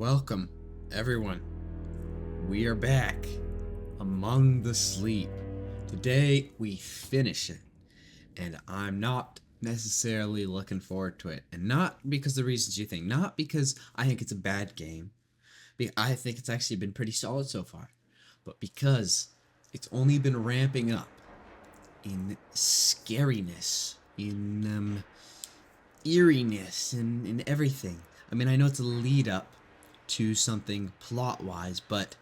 Welcome, everyone. We are back among the sleep. Today we finish it, and I'm not necessarily looking forward to it, and not because of the reasons you think, not because I think it's a bad game. I think it's actually been pretty solid so far, but because it's only been ramping up in scariness, in eeriness, and in everything. I mean, I know it's a lead up to something plot-wise, but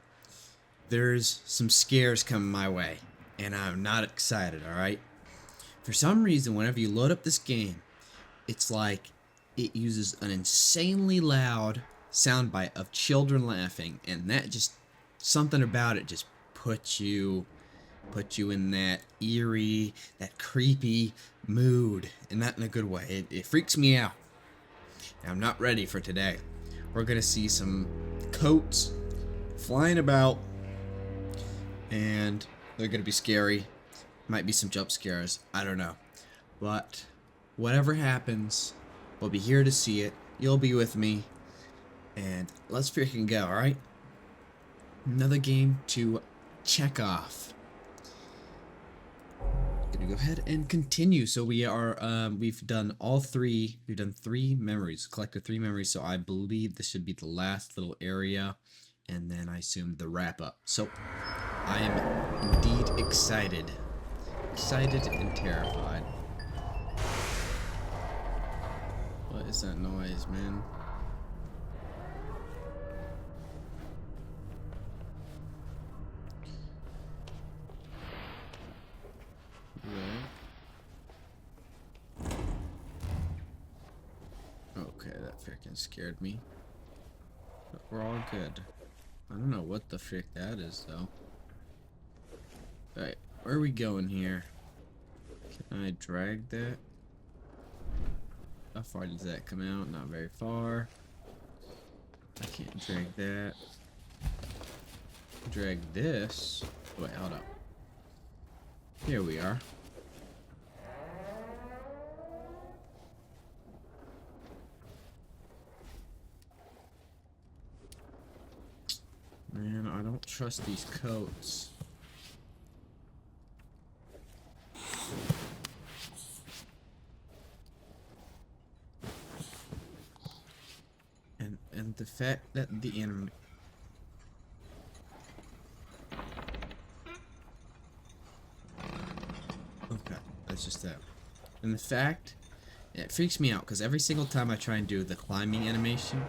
there's some scares coming my way, and I'm not excited, alright? For some reason, whenever you load up this game, it's like it uses an insanely loud soundbite of children laughing, and that just, something about it just puts you in that eerie, that creepy mood, and not in a good way. It freaks me out. And I'm not ready for today. We're gonna see some coats flying about, and they're gonna be scary. Might be some jump scares, I don't know. But whatever happens, we'll be here to see it. You'll be with me, and let's freaking go, alright? Another game to check off. Gonna go ahead and continue. So we are we've done three memories, collected 3 memories, so I believe this should be the last little area, and then I assume the wrap up. So I am indeed excited and terrified. What is that noise, man? Okay, that freaking scared me. But we're all good. I don't know what the frick that is, though. Alright, where are we going here? Can I drag that? How far does that come out? Not very far. I can't drag that. Drag this. Wait, hold up. Here we are. Man, I don't trust these coats. And the fact that the enemy... Okay, that's just that. And the fact... It freaks me out, because every single time I try and do the climbing animation...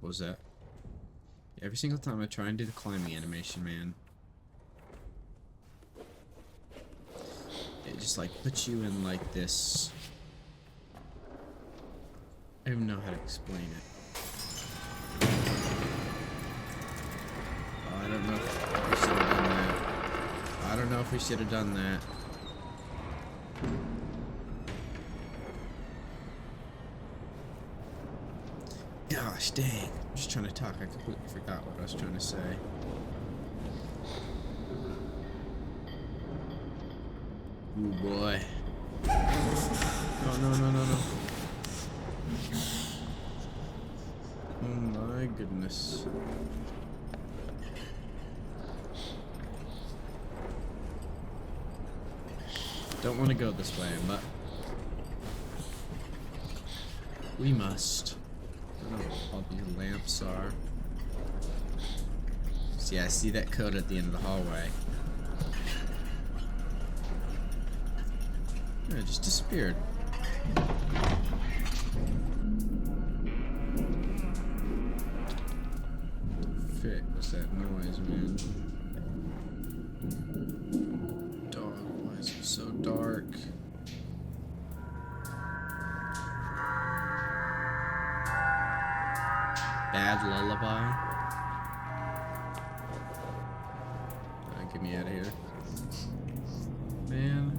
What was that? Every single time I try and do the climbing animation, man, it just like puts you in like this. I don't even know how to explain it. Oh, I don't know if we should have done that. I don't know if we should have done that. Gosh dang. I'm just trying to talk. I completely forgot what I was trying to say. Ooh boy. No. Oh my goodness. Don't want to go this way, but we must. I don't know what all these lamps are. See, I see that code at the end of the hallway. Yeah, it just disappeared. Frick, what's that noise, man? Dog, why is it so dark? Bad lullaby. Get me out of here, man.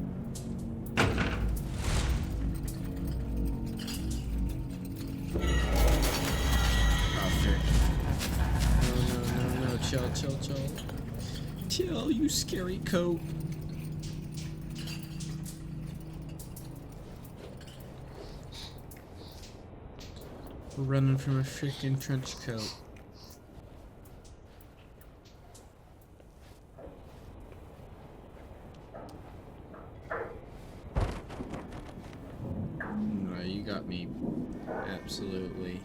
Oh frick! No! Chill, you scary coat. We're running from a freaking trench coat. No, you got me absolutely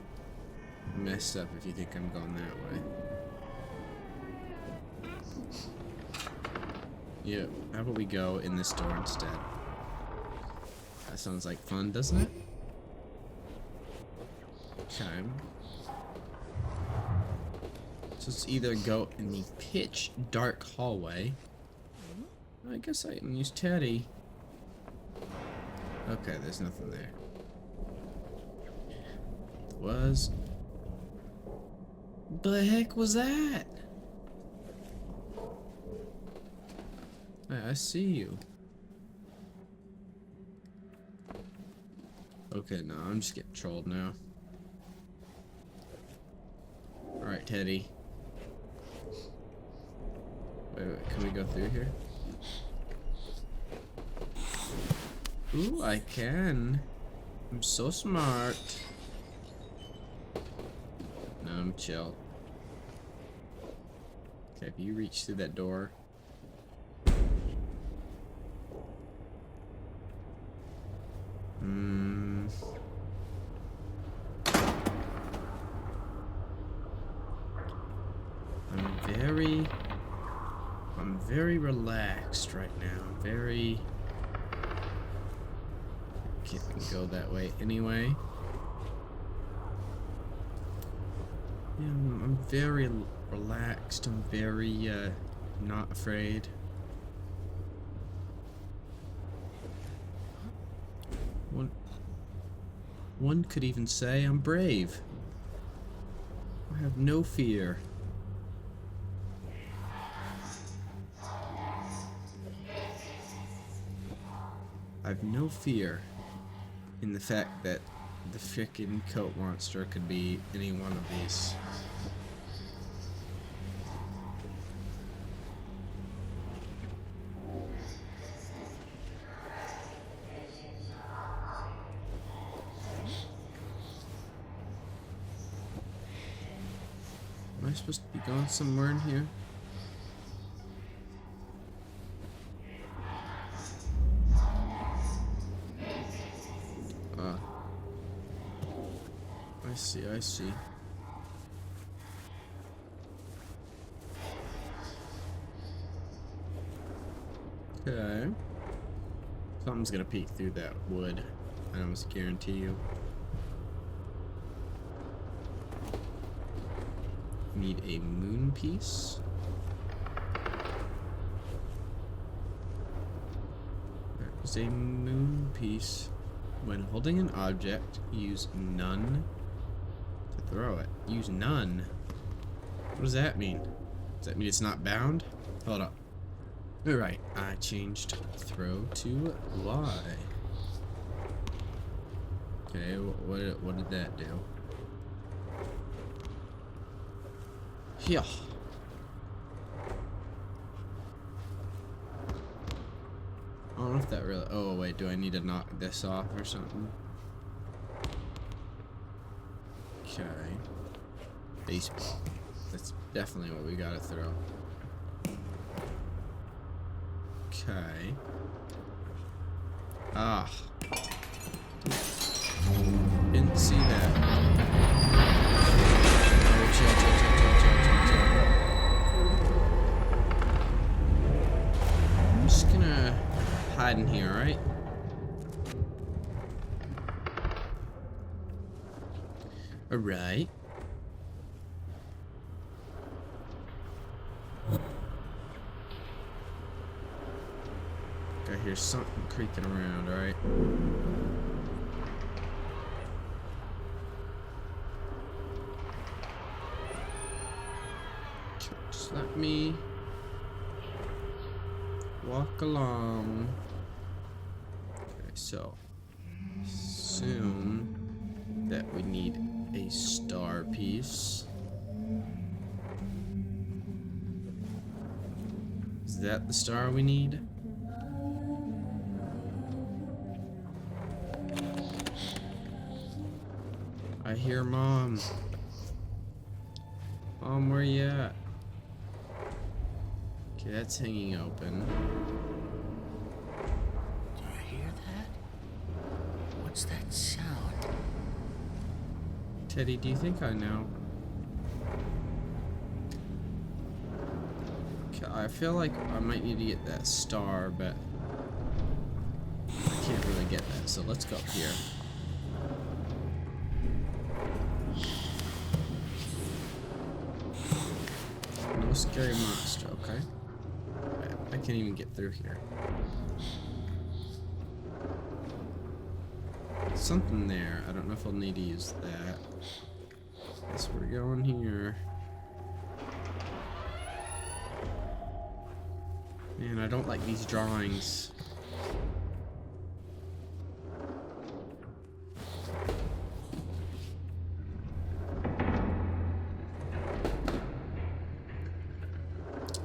messed up if you think I'm going that way. Yeah, how about we go in this door instead? That sounds like fun, doesn't it? Okay. So let's either go in the pitch dark hallway. I guess I can use Teddy. Okay, there's nothing there. Was. The heck was that? Hey, I see you. Okay, no, I'm just getting trolled now. Alright, Teddy. Wait, can we go through here? Ooh, I can. I'm so smart. No, I'm chill. Okay, if you reach through that door. I'm very relaxed right now. Very. Can't go that way anyway. Yeah, I'm very relaxed. I'm very not afraid. One could even say I'm brave. I have no fear. I have no fear in the fact that the frickin' coat monster could be any one of these. Am I supposed to be going somewhere in here? I see. Okay. Something's gonna peek through that wood. I almost guarantee you. Need a moon piece. There's a moon piece. When holding an object, use none to throw it. Use none? What does that mean? Does that mean it's not bound? Hold up. Alright, I changed throw to Y. Okay, what did that do? Yeah. I don't know if that really... Oh, wait, do I need to knock this off or something? Okay. Baseball. That's definitely what we gotta throw. Okay. Ah. Didn't see that. Oh, chill. I'm just gonna hide in here, alright? Alright. I hear something creaking around, alright? Just let me walk along. Okay, so assume that we need a star piece. Is that the star we need? I hear Mom. Mom, where you at? Okay, that's hanging open. Do you hear that? What's that sound? Teddy, do you think I know? Okay, I feel like I might need to get that star, but I can't really get that, so let's go up here. No scary monster, okay? I can't even get through here. Something there. I don't know if I'll need to use that. Guess we're going here. Man, I don't like these drawings.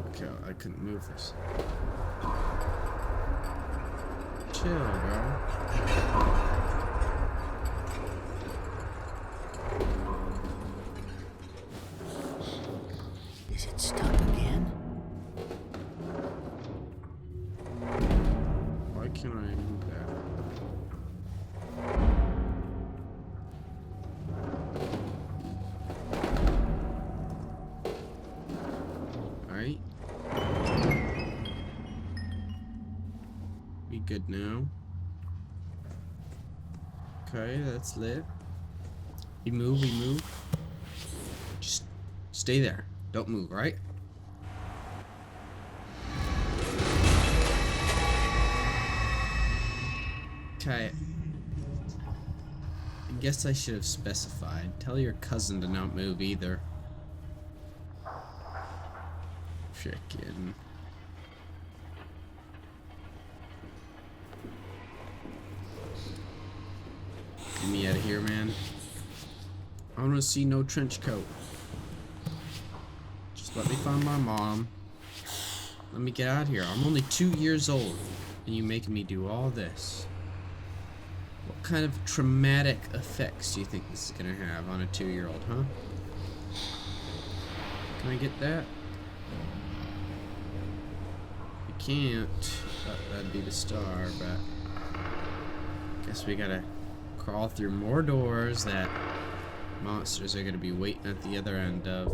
Okay, I couldn't move this. Chill, bro. Is it stuck again? Why can't I move that? Alright. We good now. Okay, that's lit. We move, we move. Just stay there. Don't move, right? Okay. I guess I should have specified. Tell your cousin to not move either. Frickin'. Get me out of here, man. I don't want to see no trench coat. Just let me find my mom. Let me get out of here. I'm only 2 years old, and you making me do all this. What kind of traumatic effects do you think this is gonna have on a 2-year-old, huh? Can I get that? I can't. That'd be the star, but guess we gotta crawl through more doors that monsters are gonna be waiting at the other end of.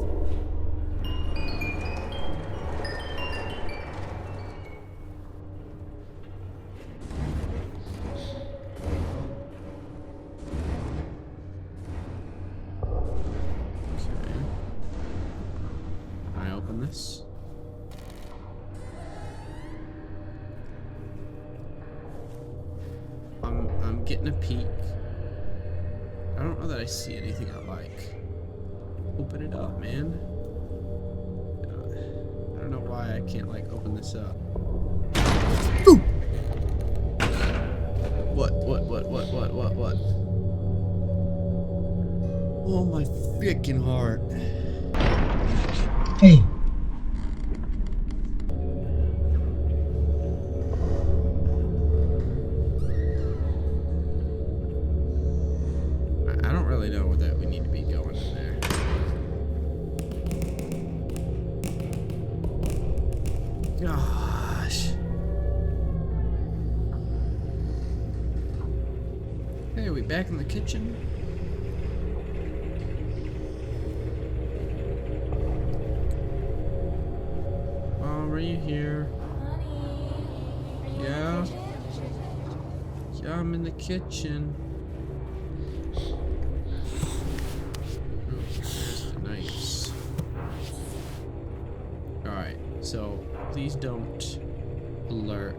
Okay. Can I open this? I'm getting a peek. I don't know that I see anything I like. Open it up, man. I don't know why I can't, like, open this up. Ooh! What? Oh, my freaking heart. Hey. I don't really know that we need to be going in there. Gosh. Hey, are we back in the kitchen? Mom, are you here? Yeah? Yeah, I'm in the kitchen. There's the knives. Alright, so please don't alert.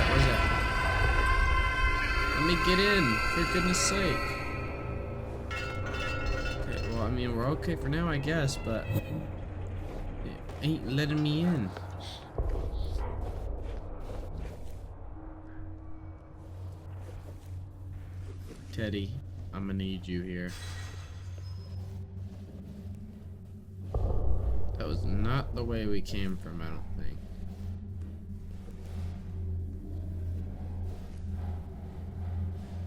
Where's that? Let me get in, for goodness sake. Okay, well, I mean, we're okay for now, I guess, but it ain't letting me in. Teddy, I'm gonna need you here. That was not the way we came from, I don't think.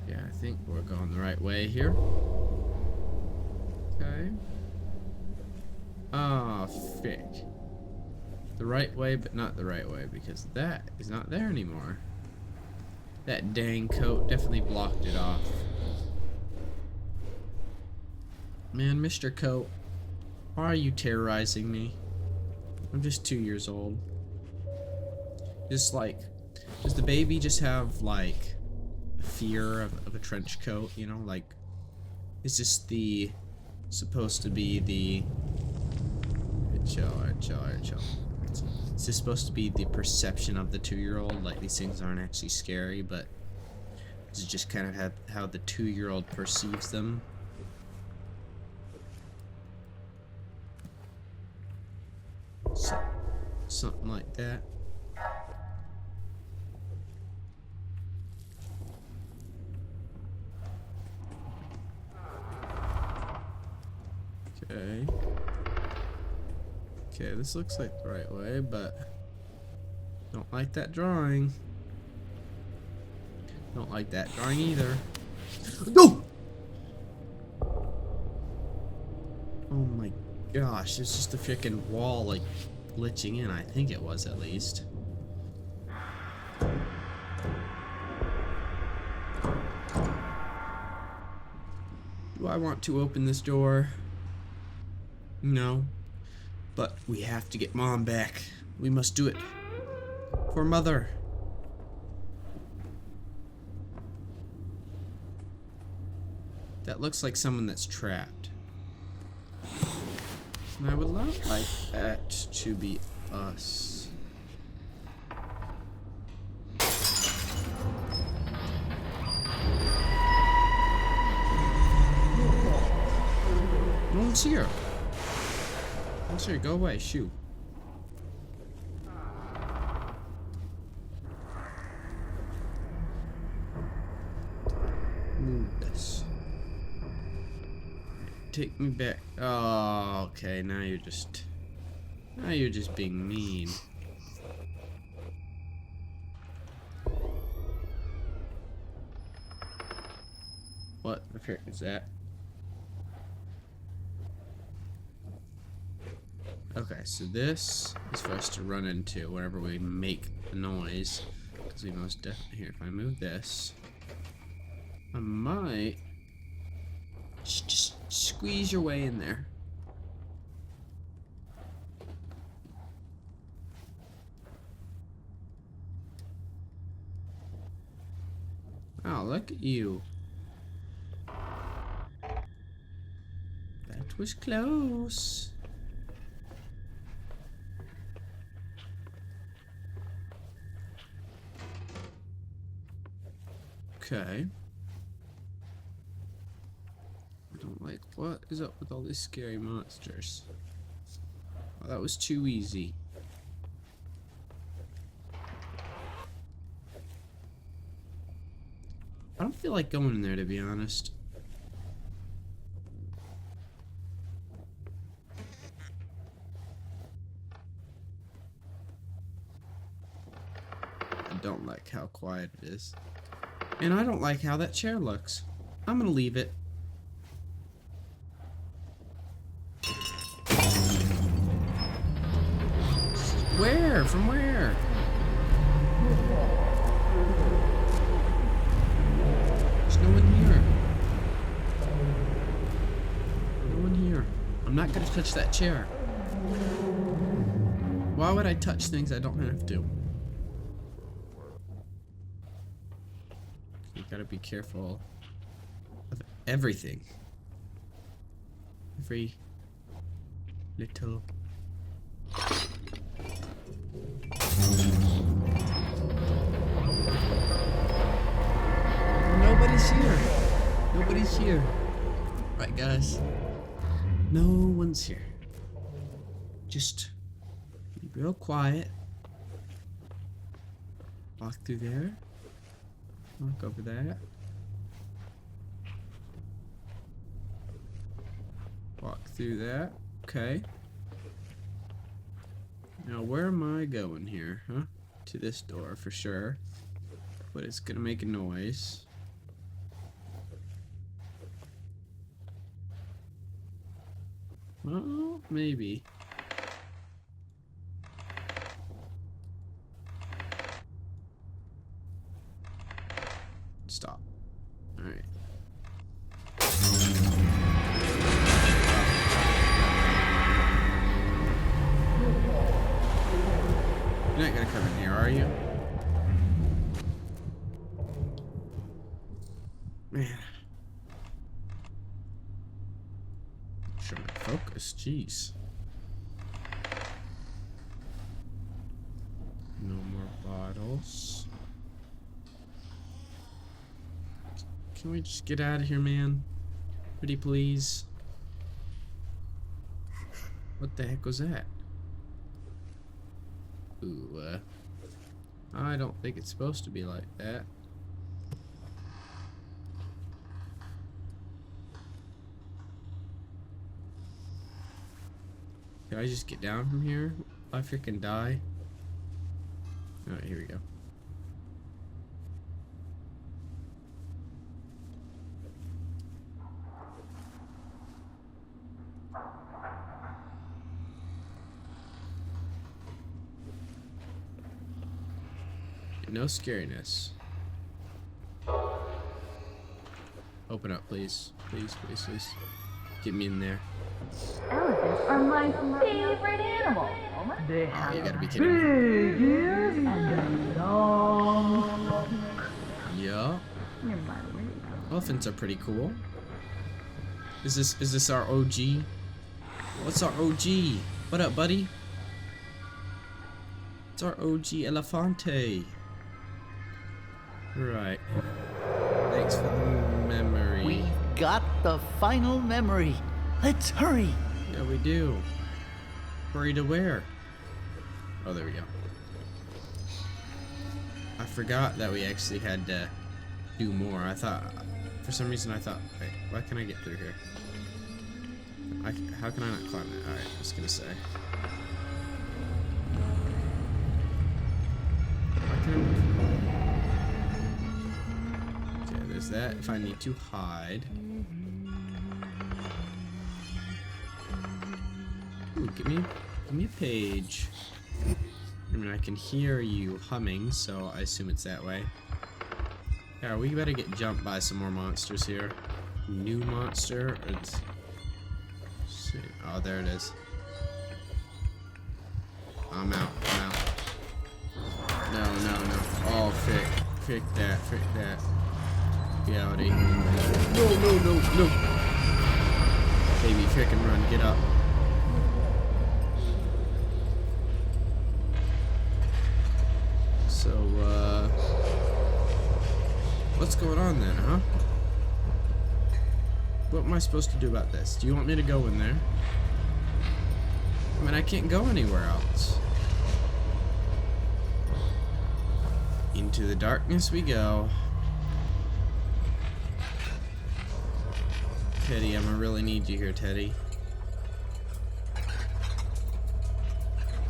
Yeah, I think we're going the right way here. Okay. Oh, frick. The right way, but not the right way, because that is not there anymore. That dang coat definitely blocked it off. Man, Mr. Coat, why are you terrorizing me? I'm just 2 years old. Just like, does the baby just have like a fear of a trench coat, you know? Like, is this supposed to be the chill. Is this supposed to be the perception of the 2-year-old? Like, these things aren't actually scary, but is it just kind of how the 2-year-old perceives them? Something like that. Okay. Okay, this looks like the right way, but don't like that drawing. Don't like that drawing either. No! Oh my gosh, it's just a freaking wall like glitching in. I think it was, at least. Do I want to open this door? No. But we have to get Mom back. We must do it. For Mother. That looks like someone that's trapped. And I would not like that to be us. No one's here. No one's here. Go away. Shoot. Move this. Take me back. Oh, okay. Now you're just being mean. What the frick is that? Okay, so this is for us to run into whenever we make a noise. Because we most definitely... Here, if I move this, I might... Just squeeze your way in there. Oh, look at you. That was close. Okay. I don't like, what is up with all these scary monsters? Oh, that was too easy. I don't feel like going in there, to be honest. I don't like how quiet it is. And I don't like how that chair looks. I'm gonna leave it. Where? From where? There's no one here. No one here. I'm not gonna touch that chair. Why would I touch things I don't have to? You gotta be careful of everything. Every little... Nobody's here. Nobody's here. Right, guys. No one's here. Just be real quiet. Walk through there. Walk over that. Walk through that. Okay. Now, where am I going here, huh? To this door, for sure. But it's gonna make a noise. Well, maybe. Stop. Alright. You're not gonna come in here, are you? Man. Sure, focus, jeez. No more bottles. Can we just get out of here, man? Pretty please. What the heck was that? Ooh, I don't think it's supposed to be like that. Can I just get down from here? I freaking die. Alright, here we go. No scariness. Open up, please. Please, please, please. Get me in there. Elephants are my favorite animal. They Oh, have you gotta be big kidding me. ears and a long. Yeah. Elephants are pretty cool. Is this our OG? What's our OG? What up, buddy? It's our OG Elefante. Right. Thanks for the memory. We got the final memory. Let's hurry. Yeah, we do. Hurry to where? Oh, there we go. I forgot that we actually had to do more. I thought, for some reason, I thought, wait, why can't I get through here? How can I not climb it? Alright, I was gonna say. Why can I... Okay, there's that. If I need to hide. Ooh, give me a page. I mean, I can hear you humming, so I assume it's that way. Yeah, we better get jumped by some more monsters here. New monster. It's... Oh, there it is. I'm out. I'm out. No, no, no. Oh, frick that. Reality. No, no, no, no. Baby, frickin' run. Get up. So, what's going on then, huh? What am I supposed to do about this? Do you want me to go in there? I mean, I can't go anywhere else. Into the darkness we go. Teddy, I'm gonna really need you here, Teddy.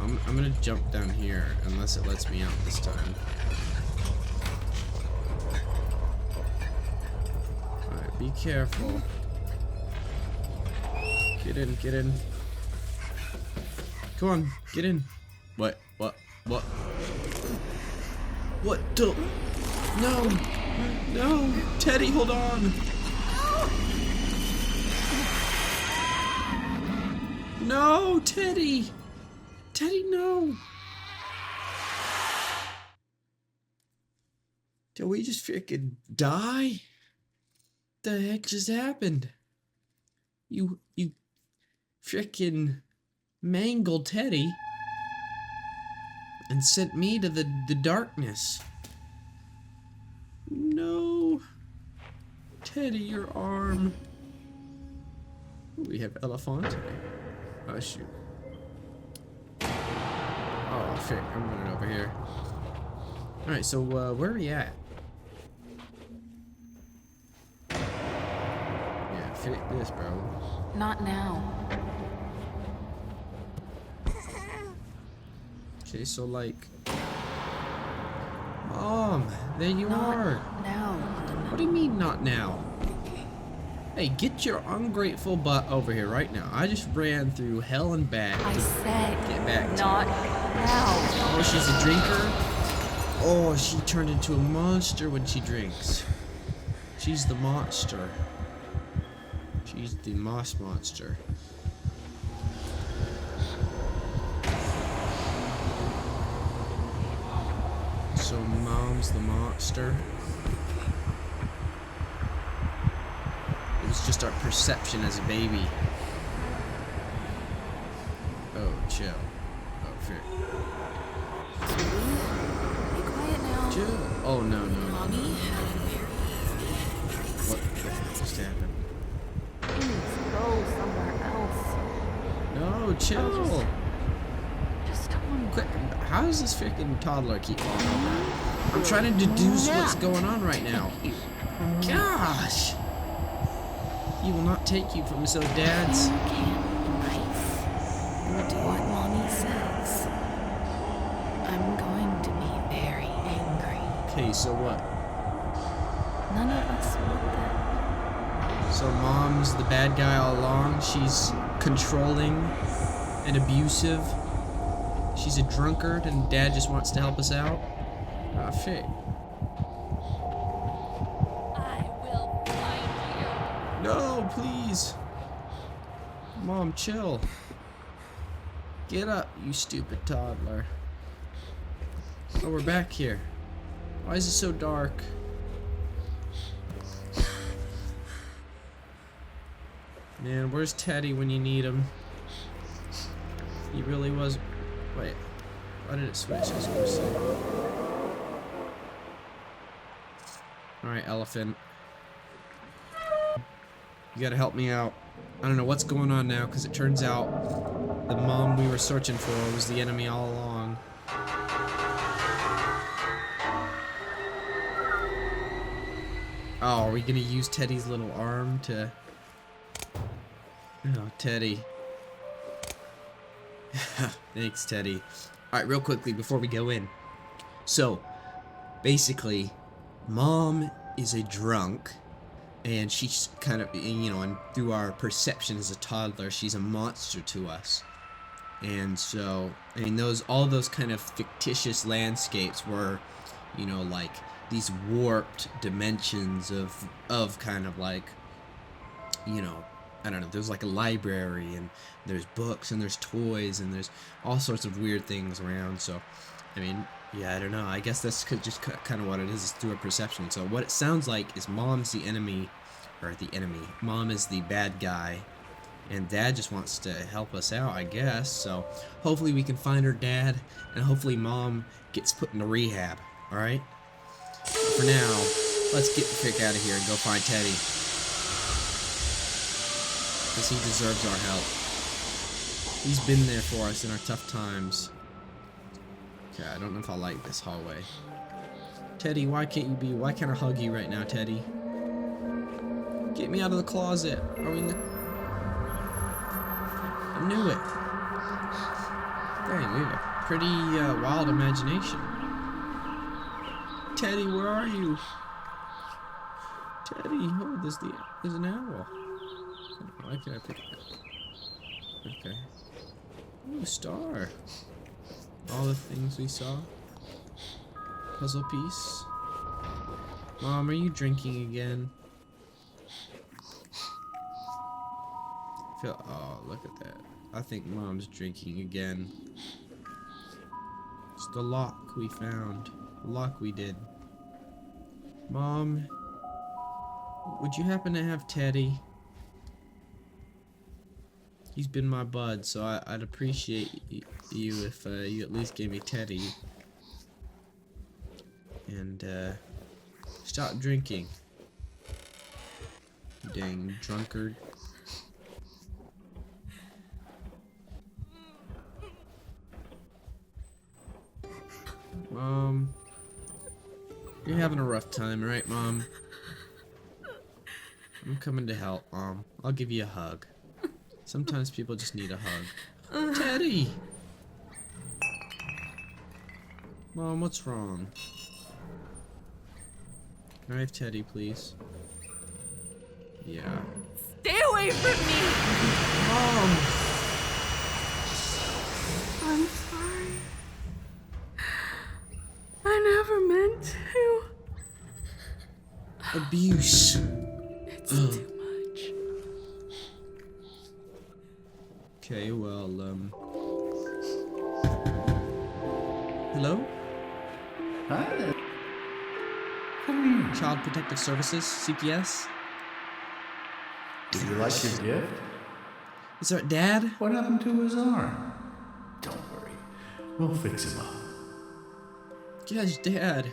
I'm gonna jump down here, unless it lets me out this time. Alright, be careful. Get in, get in. Come on, get in. What? What the? No! No! Teddy, hold on! No, Teddy! Teddy, no! Did we just freaking die? The heck just happened? You freaking mangled Teddy and sent me to the darkness. No. Teddy, your arm. We have Elefante. Oh, shoot. Oh, frick. I'm running over here. Alright, so, where are we at? Yeah, fit this, bro. Not now. Okay, so like... Mom, there you are. Now. What do you mean not now? Hey, get your ungrateful butt over here right now. I just ran through hell and back I to said get back to not you. now. Oh, she's a drinker? Oh, she turned into a monster when she drinks. She's the monster. She's the moss monster. So Mom's the monster. It was just our perception as a baby. Oh, chill. Oh, fear. Be quiet now. Chill. Oh, no, no, no. Mommy? What the heck just happened? Please go somewhere else. No, chill. Just one. Quick, how does this freaking toddler keep falling over? I'm trying to deduce what's going on right now. Gosh! He will not take you from so dads. You can't be nice and do what Mommy says. I'm going to be very angry. Okay, so what? None of us want that. So Mom's the bad guy all along. She's controlling and abusive. She's a drunkard and Dad just wants to help us out. Ah, shit. I will find No, please. Mom, chill. Get up, you stupid toddler. Oh, we're back here. Why is it so dark? Man, where's Teddy when you need him? He really was... Wait. Why did it switch? I was gonna say. Alright, elephant. You gotta help me out. I don't know what's going on now, because it turns out the mom we were searching for was the enemy all along. Oh, are we gonna use Teddy's little arm to... Oh, Teddy. Thanks, Teddy. Alright, real quickly before we go in. So, basically, Mom is a drunk, and she's kind of, you know, and through our perception as a toddler, she's a monster to us. And so, I mean, all those kind of fictitious landscapes were, you know, like these warped dimensions of kind of like, you know, I don't know, there's like a library and there's books and there's toys and there's all sorts of weird things around. So, I mean, yeah, I don't know. I guess that's just kind of what it is through a perception. So what it sounds like is Mom's the enemy, or the enemy. Mom is the bad guy, and Dad just wants to help us out, I guess. So hopefully we can find her dad, and hopefully Mom gets put into rehab. All right. For now, let's get the frick out of here and go find Teddy. Because he deserves our help. He's been there for us in our tough times. Okay, I don't know if I like this hallway. Teddy, why can't I hug you right now, Teddy? Get me out of the closet. Are we in the... I knew it. Dang, we have a pretty wild imagination. Teddy, where are you? Teddy, oh, there's an owl. Why can I pick it up? Okay. Ooh, star. All the things we saw. Puzzle piece. Mom, are you drinking again? Oh, look at that. I think Mom's drinking again. It's the lock we found. The lock we did. Mom, would you happen to have Teddy? He's been my bud, so I'd appreciate you if you at least gave me Teddy. And stop drinking. You dang drunkard. Mom, you're having a rough time, right, Mom? I'm coming to help, Mom. I'll give you a hug. Sometimes people just need a hug. Teddy! Mom, what's wrong? Can I have Teddy, please? Yeah. Stay away from me! Mom! I'm sorry. I never meant to. Abuse. It's too much. Okay, well, hello? Hi. Come here. Child Protective Services, CPS? Did you like your gift? Is that Dad? What happened to his arm? Don't worry. We'll fix him up. Yes, Dad.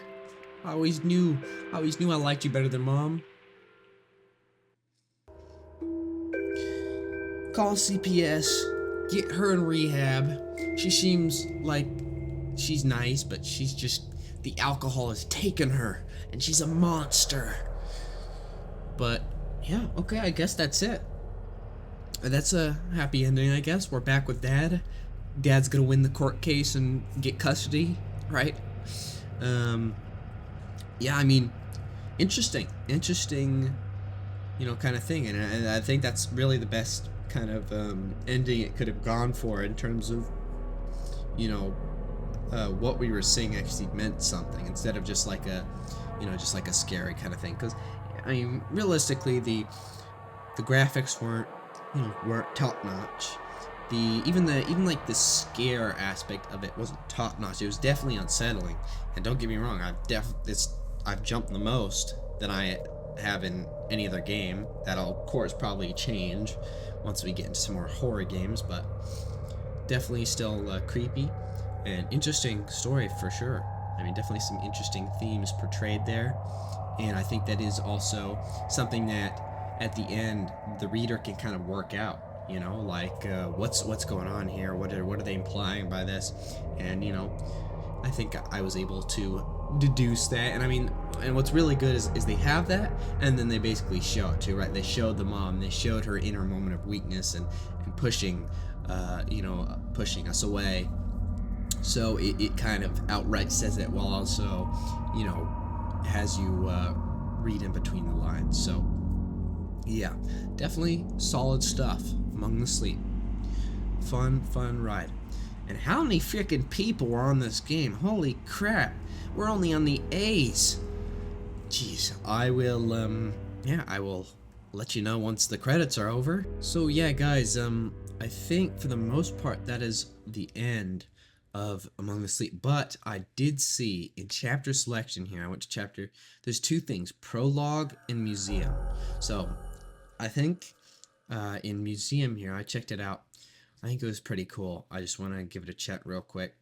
I always knew I liked you better than Mom. Call CPS. Get her in rehab. She seems like she's nice, but she's just... the alcohol has taken her, and she's a monster. But, yeah, okay, I guess that's it. That's a happy ending, I guess. We're back with Dad. Dad's gonna win the court case and get custody, right? Yeah, I mean, interesting, you know, kind of thing, and I think that's really the best kind of ending it could have gone for in terms of, you know, what we were seeing actually meant something instead of just like a, you know, just like a scary kind of thing. Because I mean, realistically, the graphics weren't top notch. Even like the scare aspect of it wasn't top notch. It was definitely unsettling. And don't get me wrong, I've jumped the most that I have in any other game. That'll of course probably change once we get into some more horror games, but definitely still creepy and interesting story for sure. I mean, definitely some interesting themes portrayed there, and I think that is also something that at the end the reader can kind of work out. You know, like what's going on here? What are they implying by this? And you know, I think I was able to deduce that. And I mean, and what's really good is they have that, and then they basically show it too, right? They showed the mom, they showed her inner moment of weakness and pushing, you know, pushing us away. So it kind of outright says it while also, you know, has you read in between the lines. So yeah, definitely solid stuff. Among the Sleep. Fun ride. And how many freaking people were on this game? Holy crap. We're only on the A's. Jeez, I will, yeah, I will let you know once the credits are over. So yeah, guys, I think for the most part that is the end of Among the Sleep. But I did see in chapter selection here, I went to chapter, there's two things, prologue and museum. So I think in museum here, I checked it out. I think it was pretty cool. I just want to give it a check real quick.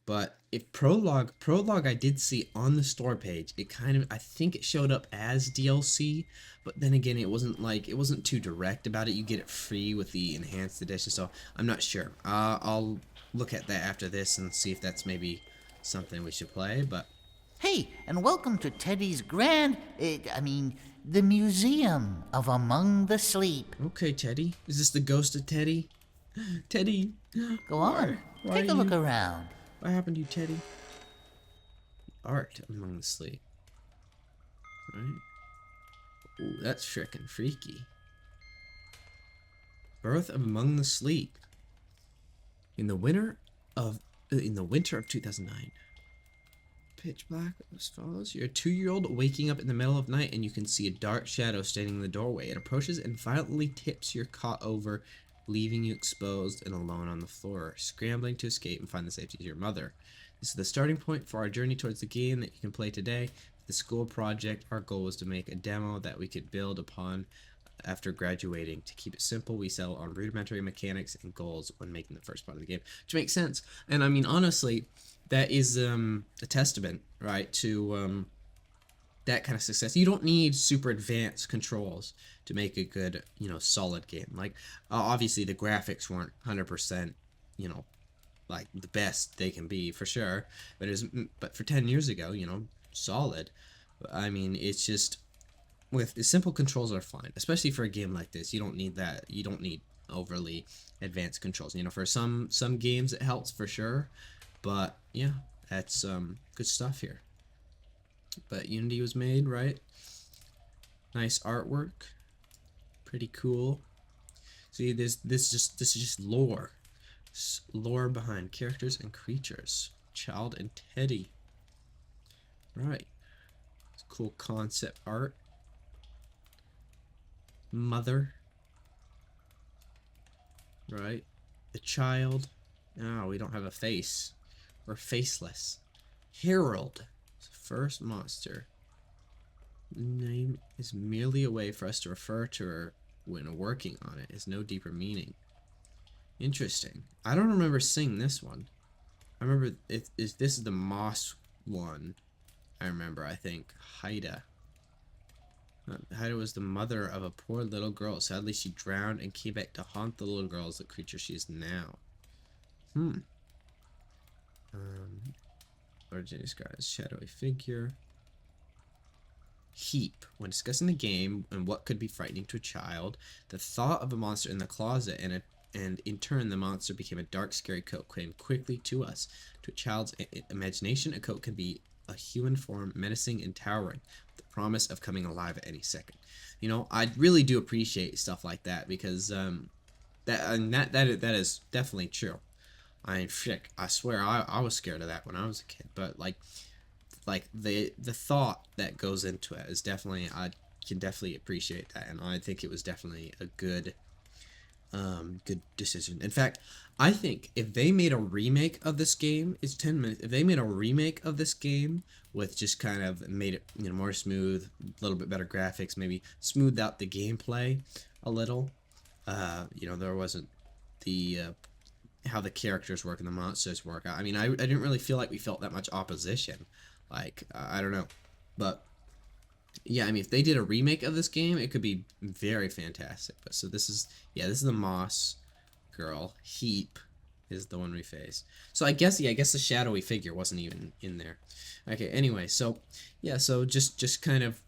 But if prologue I did see on the store page. It kind of, I think it showed up as DLC, but then again, it wasn't too direct about it. You get it free with the enhanced edition, so I'm not sure. I'll look at that after this and see if that's maybe something we should play. But Hey, and welcome to Teddy's the Museum of Among the Sleep. okay, Teddy, is this the ghost of Teddy? Teddy, Go on, why take are a look you- around. What happened to you, Teddy? Art Among the Sleep. Right? Ooh, that's frickin' freaky. Birth of Among the Sleep. In the winter of 2009. Pitch black as follows. You're a 2-year-old waking up in the middle of night and you can see a dark shadow standing in the doorway. It approaches and violently tips your cot over, leaving you exposed and alone on the floor, scrambling to escape and find the safety of your mother. This is the starting point for our journey towards the game that you can play today. The school project, our goal was to make a demo that we could build upon after graduating. To keep it simple, we settle on rudimentary mechanics and goals when making the first part of the game, which makes sense. And I mean, honestly, that is a testament, right, to that kind of success. You don't need super advanced controls to make a good, you know, solid game. Like, obviously the graphics weren't 100%, you know, like the best they can be for sure, but for 10 years ago, you know, solid. I mean, it's just, with the simple controls are fine, especially for a game like this. You don't need that. You don't need overly advanced controls. You know, for some games it helps for sure, but yeah, That's good stuff here. But Unity was made, right? Nice artwork. Pretty cool. See, this is just lore. Lore behind characters and creatures. Child and Teddy. Right. Cool concept art. Mother. Right. The child. Oh, we don't have a face. We're faceless. Harold. First monster. The name is merely a way for us to refer to her when working on it. It has no deeper meaning. Interesting. I don't remember seeing this one. I remember this is the moss one. I remember, I think. Haida. Haida was the mother of a poor little girl. Sadly, she drowned and came back to haunt the little girl as the creature she is now. Origin described as shadowy figure. Heap. When discussing the game and what could be frightening to a child, the thought of a monster in the closet and in turn the monster became a dark, scary coat came quickly to us. To a child's imagination, a coat can be a human form, menacing and towering, with the promise of coming alive at any second. You know, I really do appreciate stuff like that because that is definitely true. I mean, frick, I swear I was scared of that when I was a kid, but like the thought that goes into it is definitely, I can definitely appreciate that, and I think it was definitely a good decision. In fact, I think if they made a remake of this game, it's 10 minutes. If they made a remake of this game with just kind of made it, you know, more smooth, a little bit better graphics, maybe smoothed out the gameplay a little. You know, there wasn't the how the characters work and the monsters work. I mean, I didn't really feel like we felt that much opposition. Like, I don't know, but yeah, I mean, if they did a remake of this game, it could be very fantastic. But so this is the Moss girl. Heap is the one we face. So I guess the shadowy figure wasn't even in there. Okay, anyway, so yeah, so just kind of,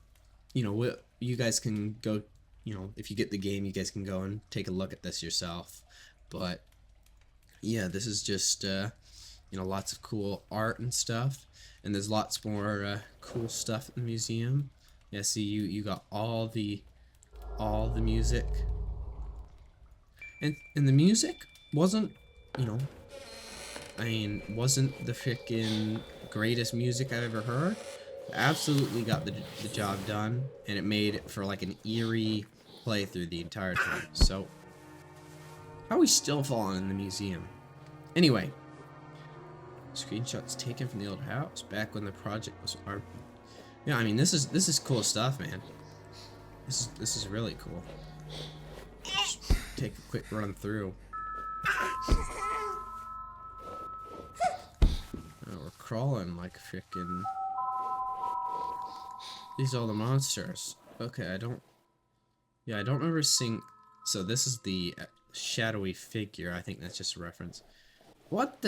you know, you guys can go, you know, if you get the game, you guys can go and take a look at this yourself. But yeah, this is just you know, lots of cool art and stuff, and there's lots more cool stuff in the museum. Yeah, see, you got all the music, and the music wasn't, you know, I mean, wasn't the freaking greatest music I've ever heard. Absolutely got the job done, and it made it for like an eerie playthrough the entire time. So how are we still falling in the museum? Anyway, screenshots taken from the old house back when the project was art. Yeah, I mean, this is cool stuff, man. This is really cool. Just take a quick run through. Oh, we're crawling like frickin'. These are all the monsters. Okay, I don't remember seeing. So this is the shadowy figure. I think that's just a reference. What?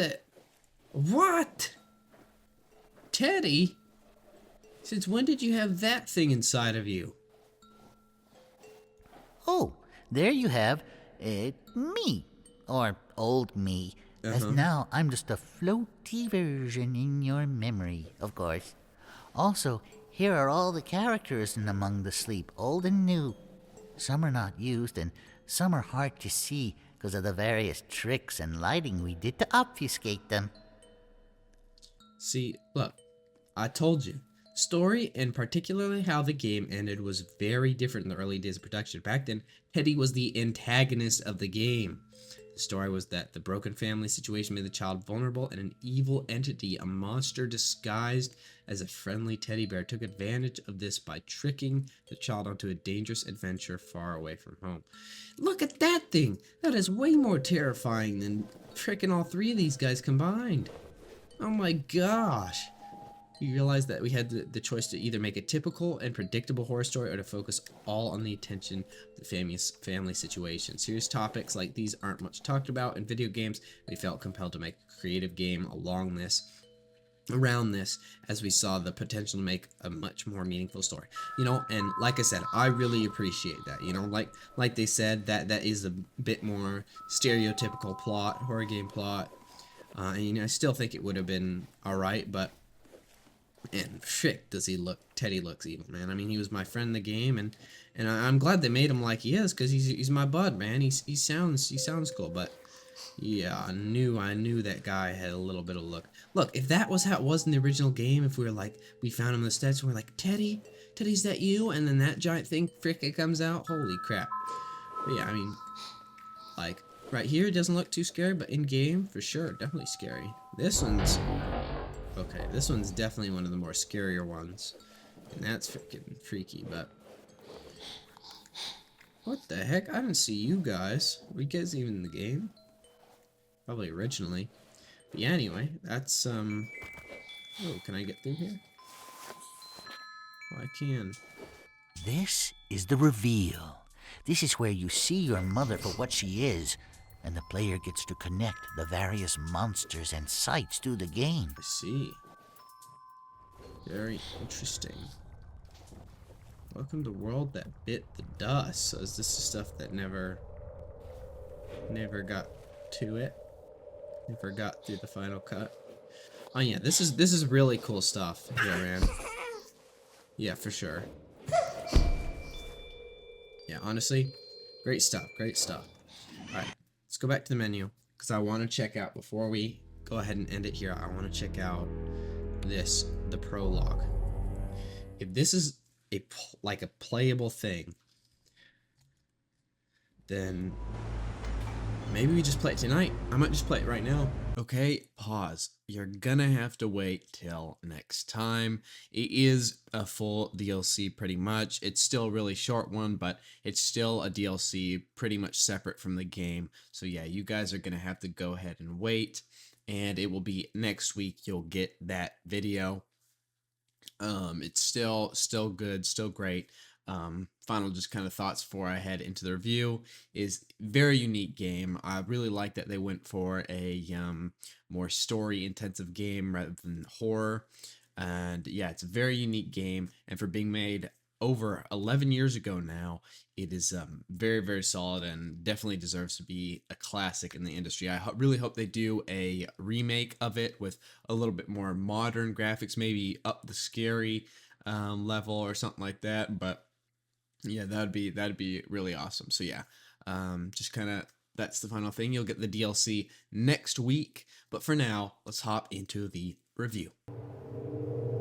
Teddy? Since when did you have that thing inside of you? Oh, there you have me, or old me, as now I'm just a floaty version in your memory, of course. Also, here are all the characters in Among the Sleep, old and new. Some are not used, and some are hard to see because of the various tricks and lighting we did to obfuscate them. See, look, I told you. Story, and particularly how the game ended, was very different in the early days of production. Back then, Teddy was the antagonist of the game. The story was that the broken family situation made the child vulnerable, and an evil entity, a monster disguised as a friendly teddy bear, took advantage of this by tricking the child onto a dangerous adventure far away from home. Look at that thing! That is way more terrifying than tricking all three of these guys combined. Oh my gosh! You realize that we had the choice to either make a typical and predictable horror story or to focus all on the attention of the family situation. Serious topics like these aren't much talked about in video games. We felt compelled to make a creative game around this, as we saw the potential to make a much more meaningful story. You know, and like I said, I really appreciate that. You know, like they said, that is a bit more stereotypical plot, horror game plot. And I still think it would have been alright, but and frick, does he look? Teddy looks evil, man. I mean, he was my friend in the game, and I'm glad they made him like he is, cause he's my bud, man. He sounds cool, but yeah, I knew that guy had a little bit of look. Look, if that was how it was in the original game, if we were like, we found him in the steps, and we're like, Teddy's that you? And then that giant thing frickin' comes out. Holy crap! But yeah, I mean, like right here, it doesn't look too scary, but in game, for sure, definitely scary. This one's. Okay, this one's definitely one of the more scarier ones. And that's freaking freaky, but... What the heck? I didn't see you guys. Were you guys even in the game? Probably originally. But yeah, anyway, that's, Oh, can I get through here? Oh, I can. This is the reveal. This is where you see your mother for what she is, and the player gets to connect the various monsters and sights to the game. I see. Very interesting. Welcome to world that bit the dust. So is this the stuff that never got to it? Never got through the final cut? Oh yeah, this is really cool stuff here, man. Yeah, for sure. Yeah, honestly, great stuff, great stuff. Alright, let's go back to the menu, because I want to check out, before we go ahead and end it here, I want to check out the prologue. If this is like a playable thing, then maybe we just play it tonight. I might just play it right now. Okay, pause. You're gonna have to wait till next time. It is a full DLC pretty much. It's still a really short one, but it's still a DLC pretty much separate from the game. So yeah, you guys are gonna have to go ahead and wait, and it will be next week you'll get that video. It's still good, still great. Final just kind of thoughts before I head into the review is very unique game. I really like that they went for a more story intensive game rather than horror. And yeah, it's a very unique game, and for being made over 11 years ago now, it is very, very solid and definitely deserves to be a classic in the industry. I really hope they do a remake of it with a little bit more modern graphics, maybe up the scary level or something like that. But yeah, that'd be really awesome. So yeah, just kind of that's the final thing. You'll get the DLC next week, but for now, let's hop into the review.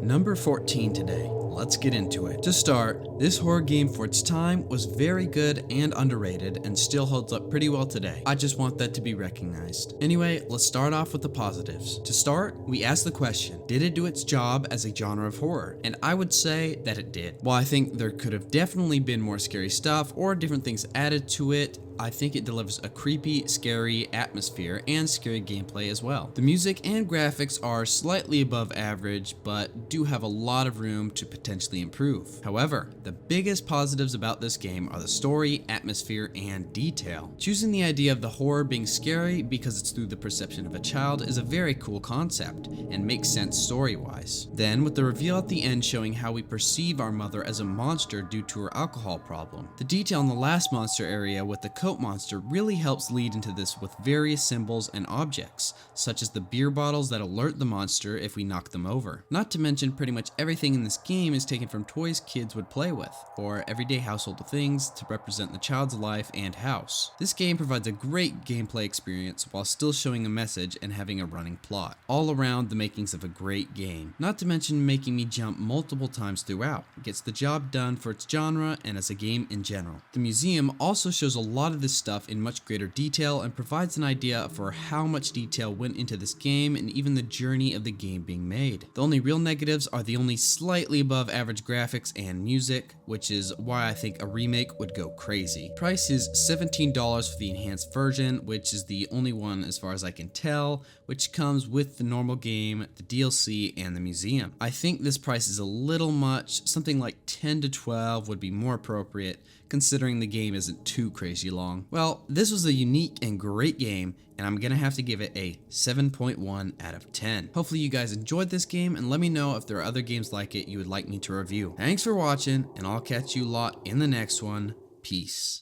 Number 14 today. Let's get into it. To start, this horror game for its time was very good and underrated and still holds up pretty well today. I just want that to be recognized. Anyway, let's start off with the positives. To start, we asked the question, did it do its job as a genre of horror? And I would say that it did. While I think there could have definitely been more scary stuff or different things added to it, I think it delivers a creepy, scary atmosphere and scary gameplay as well. The music and graphics are slightly above average, but do have a lot of room to potentially improve. However, the biggest positives about this game are the story, atmosphere, and detail. Choosing the idea of the horror being scary because it's through the perception of a child is a very cool concept and makes sense story-wise. Then, with the reveal at the end showing how we perceive our mother as a monster due to her alcohol problem. The detail in the last monster area with the coat monster really helps lead into this with various symbols and objects, such as the beer bottles that alert the monster if we knock them over. Not to mention pretty much everything in this game is taken from toys kids would play with, or everyday household things to represent the child's life and house. This game provides a great gameplay experience while still showing a message and having a running plot. All around the makings of a great game. Not to mention making me jump multiple times throughout. It gets the job done for its genre and as a game in general. The museum also shows a lot of this stuff in much greater detail and provides an idea for how much detail went into this game and even the journey of the game being made. The only real negatives are the only slightly above average graphics and music, which is why I think a remake would go crazy. Price is $17 for the enhanced version, which is the only one as far as I can tell, which comes with the normal game, the DLC, and the museum. I think this price is a little much. Something like 10 to 12 would be more appropriate, considering the game isn't too crazy long. Well, this was a unique and great game, and I'm gonna have to give it a 7.1 out of 10. Hopefully you guys enjoyed this game, and let me know if there are other games like it you would like me to review. Thanks for watching, and I'll catch you lot in the next one. Peace.